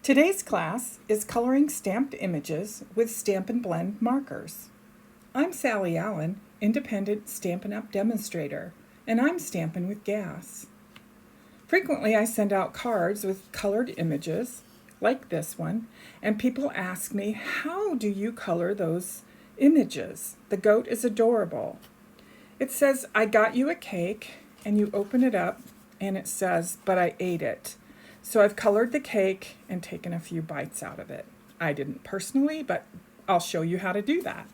Today's class is coloring stamped images with Stampin Blend markers. I'm Sally Allen, independent Stampin Up demonstrator, and I'm stamping with gas. Frequently I send out cards with colored images, like this one, and people ask me, how do you color those images? The goat is adorable. It says, I got you a cake, and you open it up, and it says, but I ate it. So I've colored the cake and taken a few bites out of it. I didn't personally, but I'll show you how to do that.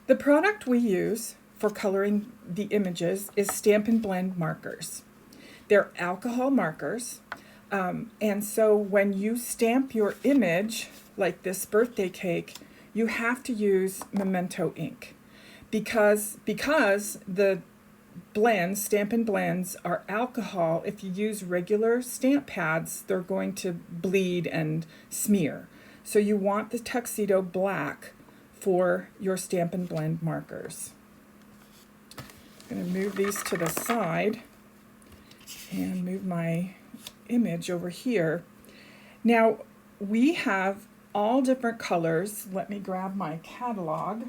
The product we use for coloring the images is Stampin Blend markers. They're alcohol markers, and so when you stamp your image, like this birthday cake, you have to use Memento ink because the blends, Stampin' Blends, are alcohol. If you use regular stamp pads, they're going to bleed and smear. So you want the tuxedo black for your Stampin' Blend markers. I'm going to move these to the side and move my image over here. Now we have all different colors. Let me grab my catalog,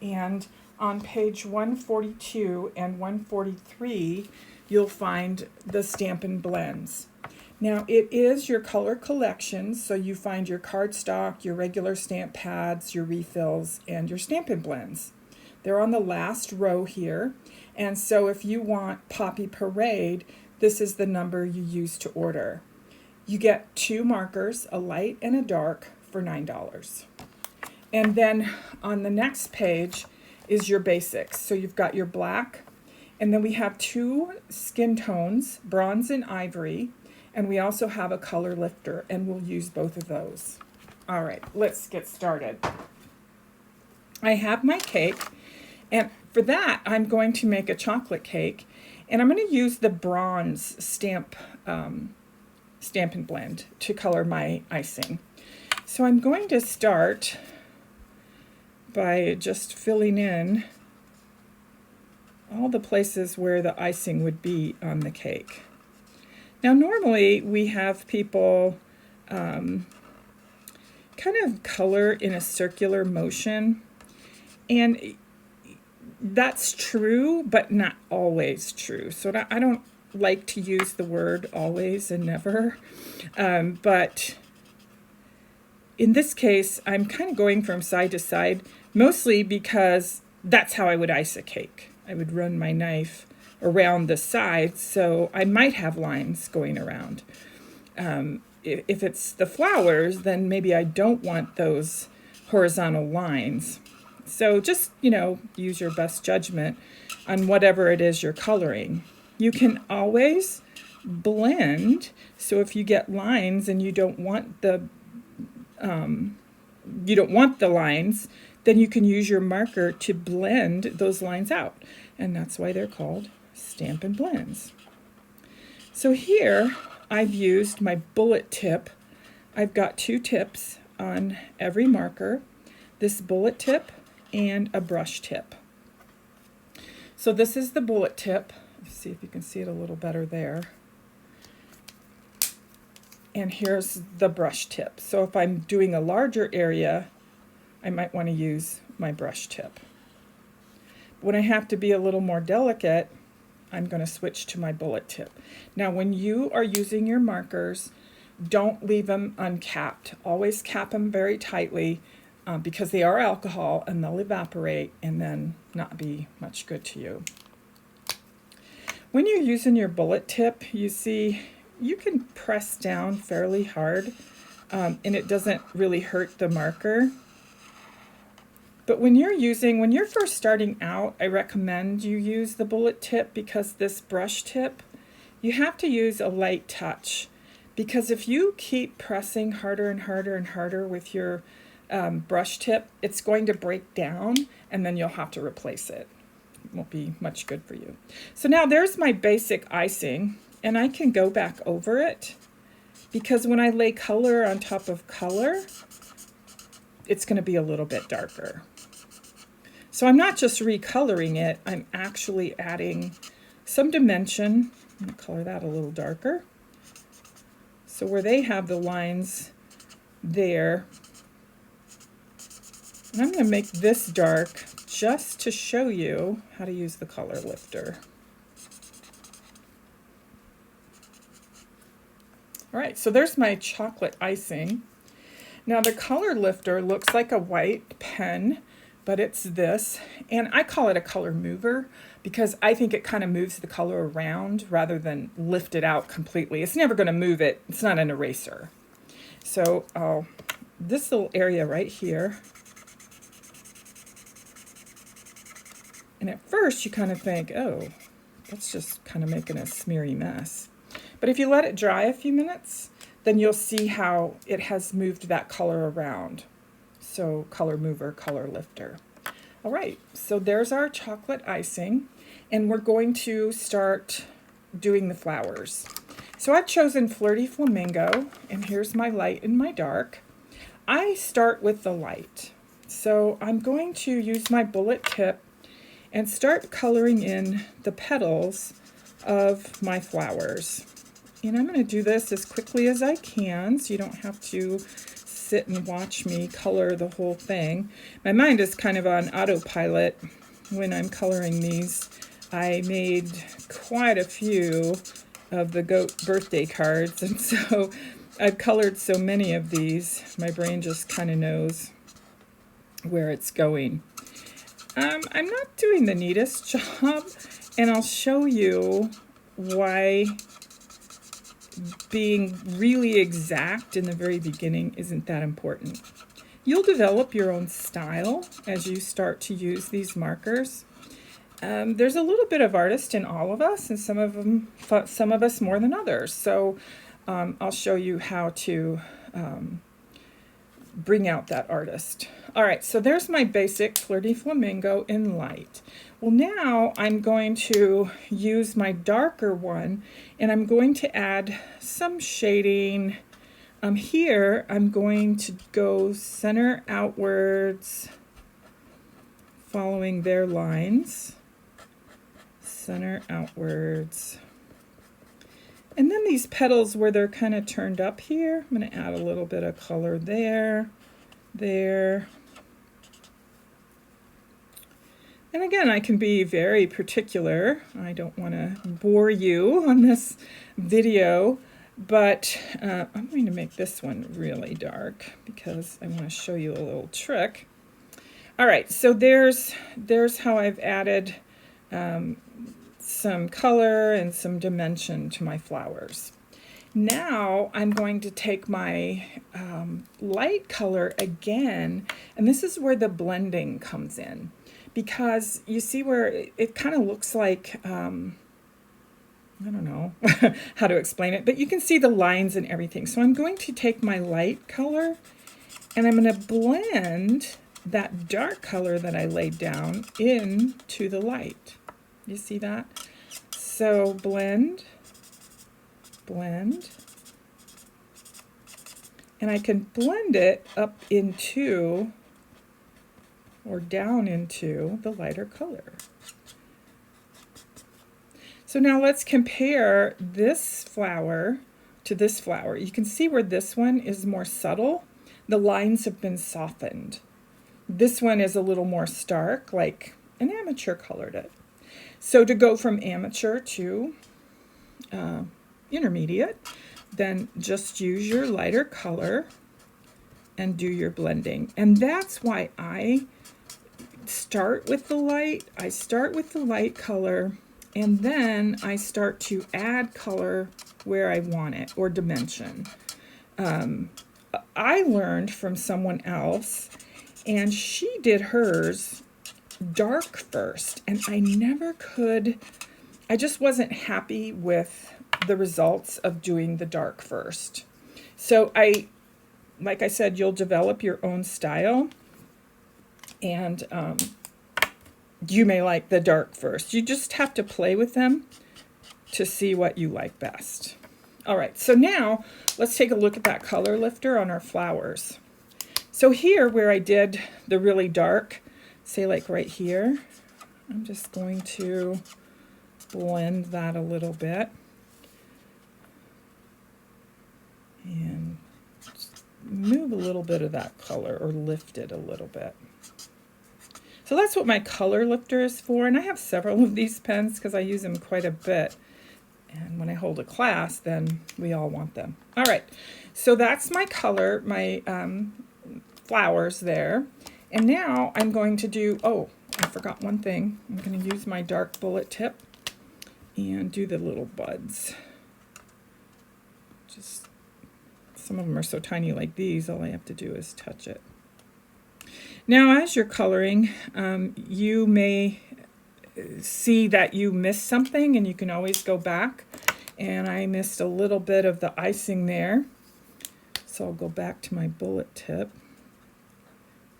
and on page 142 and 143, you'll find the Stampin' Blends. Now, it is your color collection, so you find your cardstock, your regular stamp pads, your refills, and your Stampin' Blends. They're on the last row here, and so if you want Poppy Parade, this is the number you use to order. You get 2 markers, a light and a dark, for $9. And then on the next page is your basics. So you've got your black, and then we have 2 skin tones, bronze and ivory, and we also have a color lifter, and we'll use both of those. All right, let's get started. I have my cake, and for that I'm going to make a chocolate cake, and I'm going to use the bronze Stampin' Blend to color my icing. So I'm going to start by just filling in all the places where the icing would be on the cake. Now normally we have people kind of color in a circular motion, and that's true, but not always true. So I don't like to use the word always and never, but in this case I'm kind of going from side to side, mostly because that's how I would ice a cake. I would run my knife around the sides, so I might have lines going around. If it's the flowers, then maybe I don't want those horizontal lines. So just, use your best judgment on whatever it is you're coloring. You can always blend, so if you get lines and you don't want the lines, then you can use your marker to blend those lines out. And that's why they're called Stampin' Blends. So here I've used my bullet tip. I've got 2 tips on every marker, this bullet tip and a brush tip. So this is the bullet tip. Let's see if you can see it a little better there. And here's the brush tip. So if I'm doing a larger area, I might want to use my brush tip. When I have to be a little more delicate, I'm going to switch to my bullet tip. Now when you are using your markers, don't leave them uncapped. Always cap them very tightly because they are alcohol and they'll evaporate and then not be much good to you. When you're using your bullet tip, you see you can press down fairly hard and it doesn't really hurt the marker. But when you're first starting out, I recommend you use the bullet tip, because this brush tip, you have to use a light touch, because if you keep pressing harder and harder and harder with your brush tip, it's going to break down and then you'll have to replace it. It won't be much good for you. So now there's my basic icing, and I can go back over it, because when I lay color on top of color, it's going to be a little bit darker. So I'm not just recoloring it, I'm actually adding some dimension. I'm going to color that a little darker. So where they have the lines there, and I'm going to make this dark just to show you how to use the color lifter. All right, so there's my chocolate icing. Now the color lifter looks like a white pen, but it's this, and I call it a color mover because I think it kind of moves the color around rather than lift it out completely. It's never going to move it. It's not an eraser. So this little area right here, and at first you kind of think, oh, that's just kind of making a smeary mess. But if you let it dry a few minutes, then you'll see how it has moved that color around. So color mover, color lifter. All right, so there's our chocolate icing, and we're going to start doing the flowers. So I've chosen Flirty Flamingo, and here's my light and my dark. I start with the light. So I'm going to use my bullet tip and start coloring in the petals of my flowers. And I'm going to do this as quickly as I can, so you don't have to sit and watch me color the whole thing. My mind is kind of on autopilot when I'm coloring these. I made quite a few of the goat birthday cards, and so I've colored so many of these, my brain just kind of knows where it's going. I'm not doing the neatest job, and I'll show you why being really exact in the very beginning isn't that important. You'll develop your own style as you start to use these markers. There's a little bit of artist in all of us, and some of us more than others. So I'll show you how to bring out that artist. All right, so there's my basic Flirty Flamingo in light. Well, now I'm going to use my darker one, and I'm going to add some shading. Here I'm going to go center outwards, following their lines. Center outwards. And then these petals where they're kind of turned up here, I'm going to add a little bit of color there, there. And again, I can be very particular. I don't want to bore you on this video, but I'm going to make this one really dark because I want to show you a little trick. All right, so there's how I've added some color and some dimension to my flowers. Now I'm going to take my light color again, and this is where the blending comes in, because you see where it kind of looks like, I don't know how to explain it, but you can see the lines and everything. So I'm going to take my light color and I'm going to blend that dark color that I laid down into the light. You see that? So blend, blend, and I can blend it up into or down into the lighter color. So now let's compare this flower to this flower. You can see where this one is more subtle. The lines have been softened. This one is a little more stark, like an amateur colored it. So to go from amateur to intermediate, then just use your lighter color and do your blending. And that's why I start with the light. I start with the light color, and then I start to add color where I want it, or dimension. I learned from someone else, and she did hers dark first, and I never could, I just wasn't happy with the results of doing the dark first. So like I said, you'll develop your own style, and you may like the dark first. You just have to play with them to see what you like best. All right, so now let's take a look at that color lifter on our flowers. So here where I did the really dark, say like right here, I'm just going to blend that a little bit. move a little bit of that color or lift it a little bit. So that's what my color lifter is for, and I have several of these pens because I use them quite a bit. And when I hold a class, then we all want them. All right, so that's my color, my flowers there. And now I'm going to do, oh, I forgot one thing. I'm going to use my dark bullet tip and do the little buds. Just, some of them are so tiny like these, all I have to do is touch it. Now, as you're coloring, you may see that you missed something, and you can always go back. And I missed a little bit of the icing there. So I'll go back to my bullet tip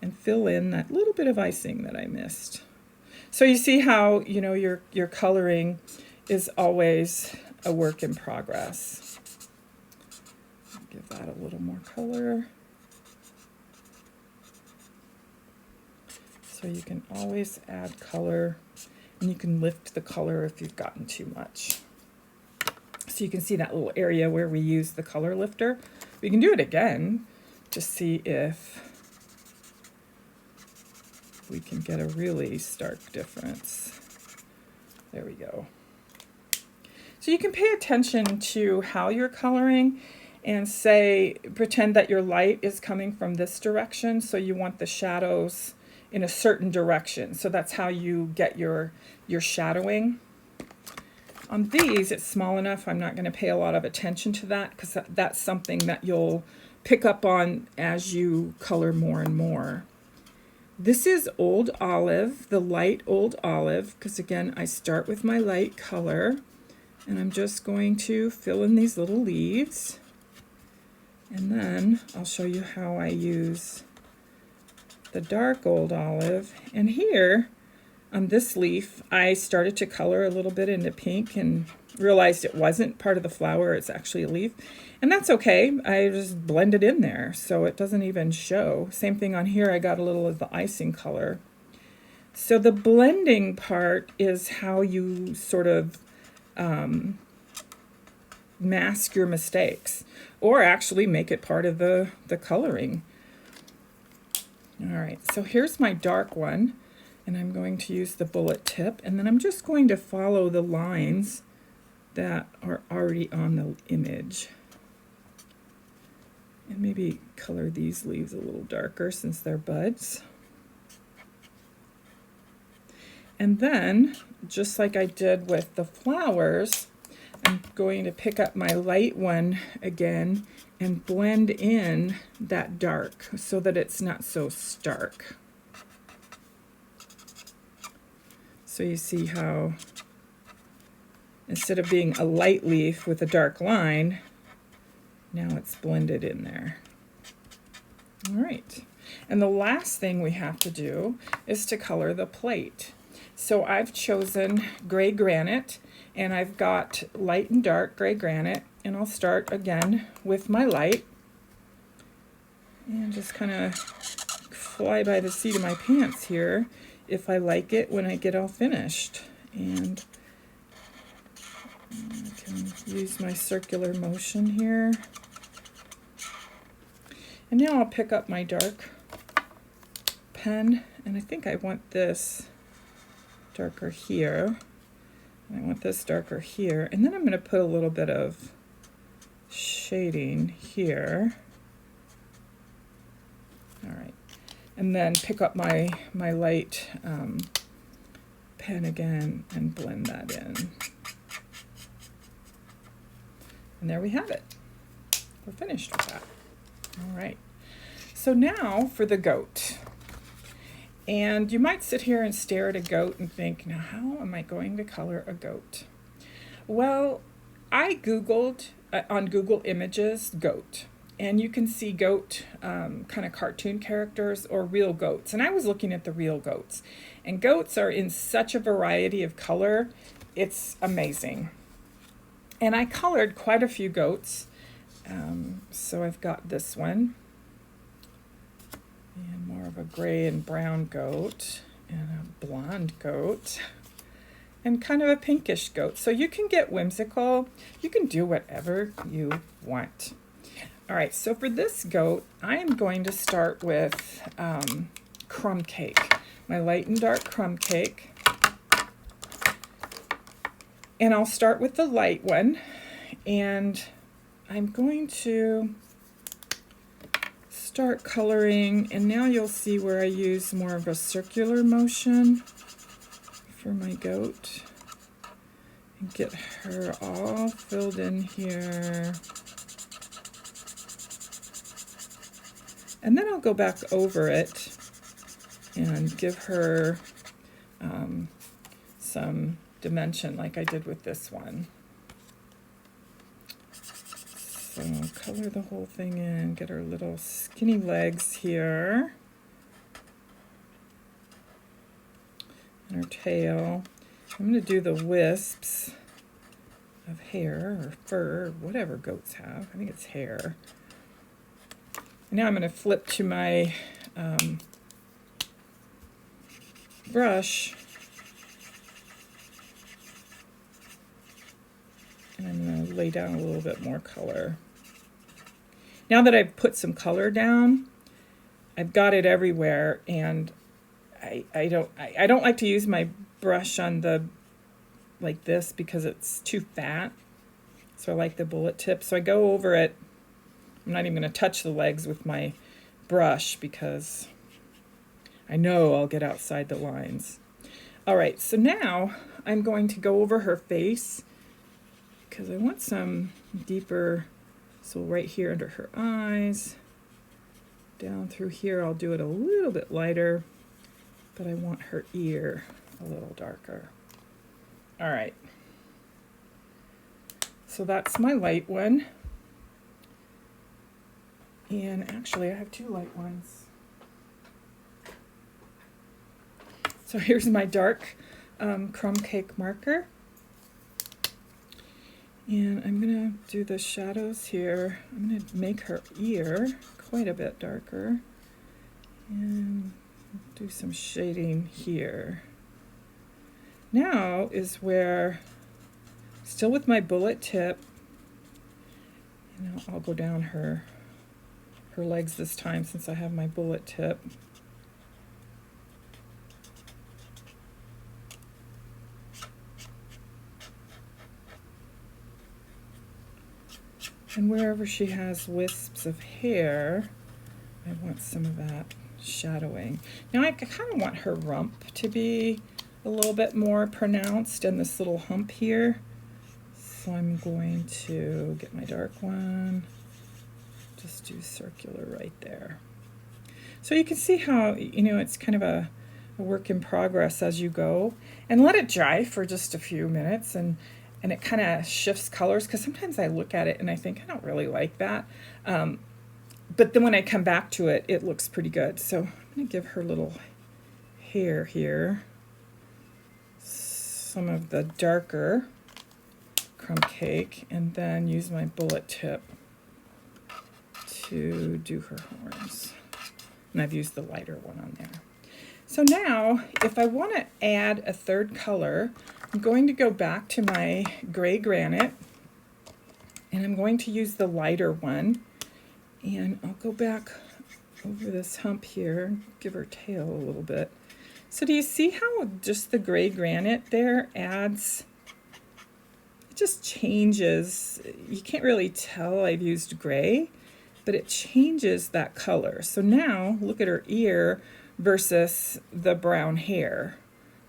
and fill in that little bit of icing that I missed. So you see how, you know, your coloring is always a work in progress. Give that a little more color. So you can always add color, and you can lift the color if you've gotten too much. So you can see that little area where we use the color lifter. We can do it again to see if we can get a really stark difference. There we go. So you can pay attention to how you're coloring and say, pretend that your light is coming from this direction, so you want the shadows in a certain direction. So that's how you get your shadowing. On these, it's small enough, I'm not going to pay a lot of attention to that because that's something that you'll pick up on as you color more and more. This is Old Olive, the light Old Olive, because again, I start with my light color, and I'm just going to fill in these little leaves. And then I'll show you how I use the dark Old Olive. And here on this leaf, I started to color a little bit into pink and realized it wasn't part of the flower, it's actually a leaf. And that's okay, I just blend it in there so it doesn't even show. Same thing on here, I got a little of the icing color. So the blending part is how you sort of mask your mistakes, or actually make it part of the coloring. All right, so here's my dark one, and I'm going to use the bullet tip, and then I'm just going to follow the lines that are already on the image. And maybe color these leaves a little darker since they're buds. And then, just like I did with the flowers, I'm going to pick up my light one again and blend in that dark so that it's not so stark. So you see how instead of being a light leaf with a dark line, now it's blended in there. All right, and the last thing we have to do is to color the plate. So I've chosen gray granite, and I've got light and dark gray granite, and I'll start again with my light and just kind of fly by the seat of my pants here if I like it when I get all finished. And I can use my circular motion here. And now I'll pick up my dark pen, and I think I want this darker here. I want this darker here, and then I'm going to put a little bit of shading here. All right, and then pick up my light pen again and blend that in. And there we have it. We're finished with that. All right, so now for the goat. And you might sit here and stare at a goat and think, now how am I going to color a goat? Well, I Googled on Google Images goat, and you can see goat kind of cartoon characters or real goats. And I was looking at the real goats, and goats are in such a variety of color, it's amazing. And I colored quite a few goats. So I've got this one, and more of a gray and brown goat, and a blonde goat, and kind of a pinkish goat. So you can get whimsical. You can do whatever you want. All right, so for this goat, I am going to start with crumb cake, my light and dark crumb cake. And I'll start with the light one, and I'm going to start coloring, and now you'll see where I use more of a circular motion for my goat. And get her all filled in here. And then I'll go back over it and give her some dimension like I did with this one. So color the whole thing in, get her little skinny legs here. And her tail. I'm going to do the wisps of hair or fur, or whatever goats have. I think it's hair. Now I'm going to flip to my brush, and I'm going to lay down a little bit more color. Now that I've put some color down, I've got it everywhere, and I don't like to use my brush on the like this because it's too fat. So I like the bullet tip. So I go over it. I'm not even going to touch the legs with my brush because I know I'll get outside the lines. All right, so now I'm going to go over her face because I want some deeper, so right here under her eyes, down through here, I'll do it a little bit lighter, but I want her ear a little darker. All right, so that's my light one. And actually I have two light ones. So here's my dark crumb cake marker. And I'm gonna do the shadows here. I'm gonna make her ear quite a bit darker. And do some shading here. Now is where, still with my bullet tip, I'll go down her legs this time since I have my bullet tip. And wherever she has wisps of hair, I want some of that shadowing. Now I kind of want her rump to be a little bit more pronounced and this little hump here. So I'm going to get my dark one, just do circular right there. So you can see how, it's kind of a work in progress as you go. And let it dry for just a few minutes, and it kind of shifts colors, because sometimes I look at it and I think, I don't really like that. But then when I come back to it, it looks pretty good. So I'm going to give her little hair here, some of the darker crumb cake, and then use my bullet tip to do her horns. And I've used the lighter one on there. So now, if I want to add a third color, I'm going to go back to my gray granite, and I'm going to use the lighter one, and I'll go back over this hump here, give her tail a little bit. So do you see how just the gray granite there adds, it just changes, you can't really tell I've used gray, but it changes that color. So now look at her ear versus the brown hair.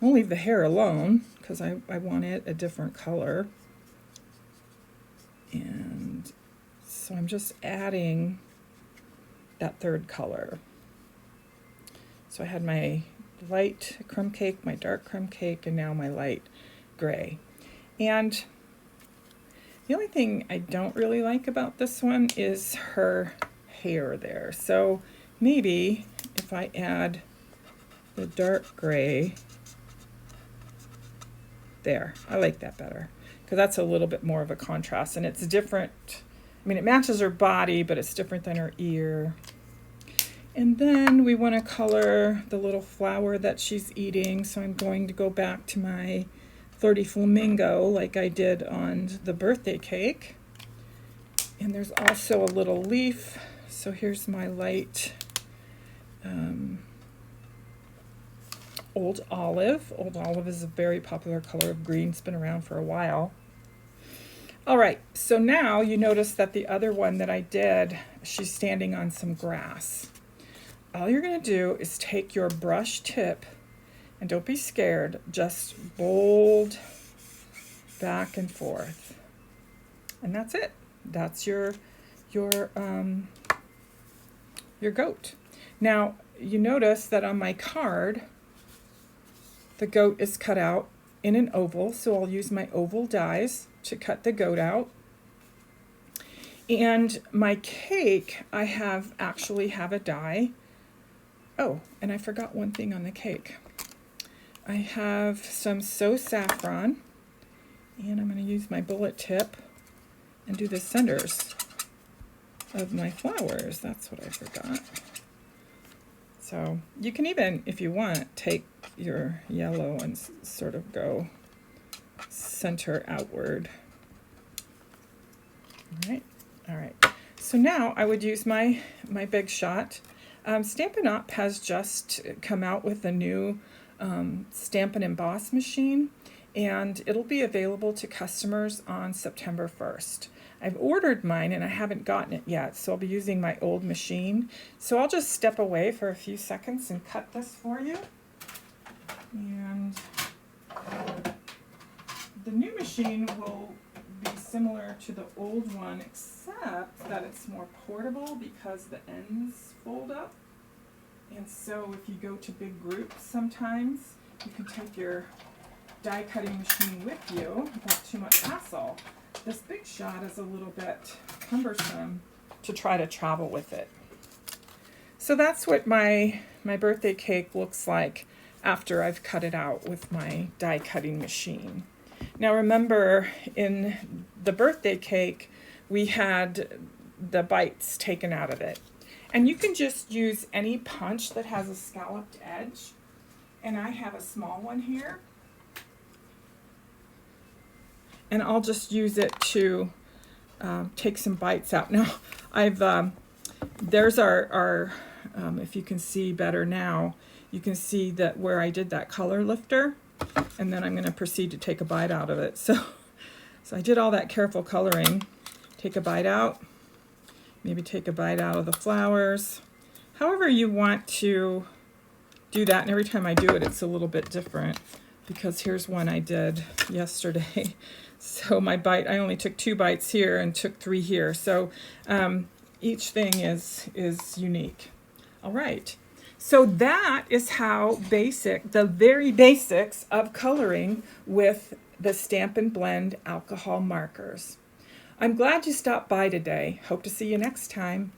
I'll leave the hair alone because I want it a different color. And so I'm just adding that third color. So I had my light crumb cake, my dark crumb cake, and now my light gray. And the only thing I don't really like about this one is her hair there. So maybe if I add the dark gray there, I like that better because that's a little bit more of a contrast, and it's different. I mean, it matches her body, but it's different than her ear. And then we want to color the little flower that she's eating, so I'm going to go back to my Flirty Flamingo like I did on the birthday cake. And And there's also a little leaf. So here's my light Old Olive. Old Olive is a very popular color of green. It's been around for a while. All right, so now you notice that the other one that I did, she's standing on some grass. All you're going to do is take your brush tip, and don't be scared, just bold back and forth. And that's it. That's your goat. Now, you notice that on my card, the goat is cut out in an oval, so I'll use my oval dies to cut the goat out. And my cake, I actually have a die. Oh, and I forgot one thing on the cake. I have some So Saffron, and I'm going to use my bullet tip and do the centers of my flowers. That's what I forgot. So you can even, if you want, take your yellow and sort of go center outward. All right. So now I would use my Big Shot. Stampin' Up has just come out with a new Stamp and Emboss machine, and it'll be available to customers on September 1st. I've ordered mine and I haven't gotten it yet, so I'll be using my old machine. So I'll just step away for a few seconds and cut this for you. And the new machine will be similar to the old one, except that it's more portable because the ends fold up. And so if you go to big groups sometimes, you can take your die cutting machine with you without too much hassle. This Big Shot is a little bit cumbersome to try to travel with it. So that's what my birthday cake looks like after I've cut it out with my die cutting machine. Now remember, in the birthday cake, we had the bites taken out of it. And you can just use any punch that has a scalloped edge. And I have a small one here. And I'll just use it to take some bites out. Now, there's our if you can see better now, you can see that where I did that color lifter, and then I'm going to proceed to take a bite out of it. So I did all that careful coloring. Take a bite out, maybe take a bite out of the flowers. However you want to do that, and every time I do it, it's a little bit different, because here's one I did yesterday. So my bite, I only took 2 bites here and took 3 here. So each thing is unique. All right. So that is how the very basics of coloring with the Stampin' Blend alcohol markers. I'm glad you stopped by today. Hope to see you next time.